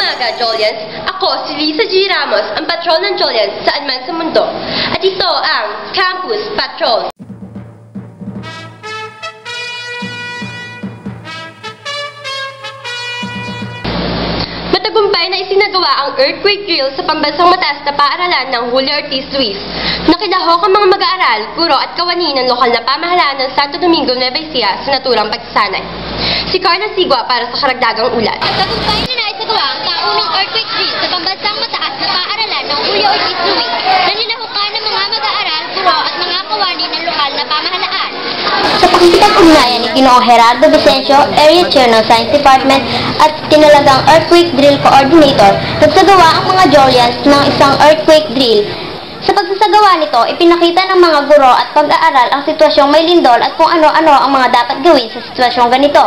umaga, Jolians. Ako, si Lisa G. Ramos, ang patrol ng Jolians saan man sa mundo. At ito ang Campus Patrol. Matagumpay na isinagawa ang earthquake drill sa pambansang mataas na paaralan ng Julio Ortiz Ruiz. Nakilahok ang mga mag-aaral, guro at kawani ng lokal na pamahalaan ng Santo Domingo, Nueva Ecija sa naturang pagsasanay. Si Carla Sigua para sa karagdagang ulat. Matagumpay na naisagawa ang taunang earthquake drill sa pambansang mataas na paaralan ng Julio Ortiz Ruiz na nilahukan ng mga mag-aaral, guro at mga kawani ng lokal na pamahalaan. Sa pakikipag-ugnayan ni Ginoong Gerardo Vicencio, Area Chair ng Science Department at tinalagang Earthquake Drill Coordinator, nagsagawa ang mga Jolians ng isang earthquake drill. Sa pagsasagawa nito, ipinakita ng mga guro at pag-aaral ang sitwasyong may lindol at kung ano-ano ang mga dapat gawin sa sitwasyong ganito.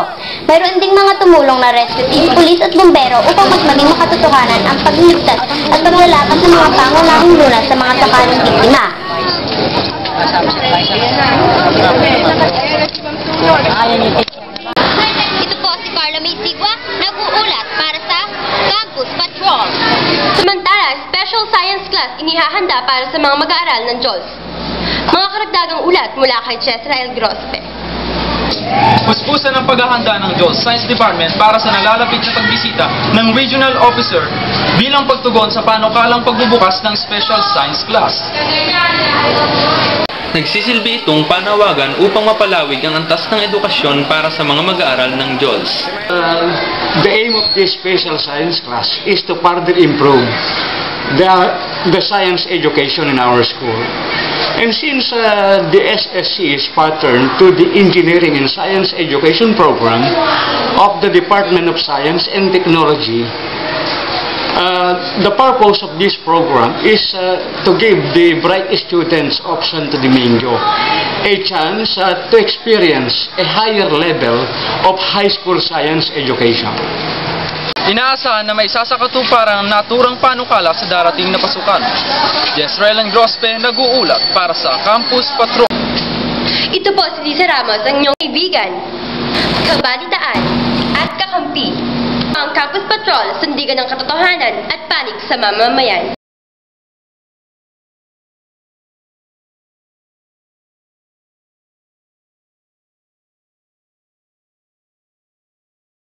Mayroon ding mga tumulong na rescue team, pulis at bumbero upang mas maging makatotohanan ang pagligtas at paglalakas ng mga pangunahing lunas sa mga sakaling biktima. Ito po si Carla May Sigua, nag-uulat para sa Campus Patrol. Samantala, special science class inihahanda para sa mga mag-aaral ng JOLS. Mga karagdagang ulat mula kay Chesrael Grospe. Puspusan ang paghahanda ng JOLS Science Department para sa nalalapit na pagbisita ng Regional Officer bilang pagtugon sa panukalang pagbubukas ng special science class. Nagsisilbi itong panawagan upang mapalawig ang antas ng edukasyon para sa mga mag-aaral ng JOLS. The aim of this special science class is to further improve the science education in our school. And since the SSC is patterned to the Engineering and Science Education Program of the Department of Science and Technology, the purpose of this program is to give the bright students of Santo Domingo a chance to experience a higher level of high school science education. Inaasahan na may sasakatuparan ang naturang panukala sa darating na pasukan. Jezreel Grospe, nag-uulat para sa Campus Patrol. Ito po si Lisa Ramos, ang inyong kaibigan, kabalitaan at kakampi. Ang Campus Patrol, sandigan ng katotohanan at panig sa mamamayan.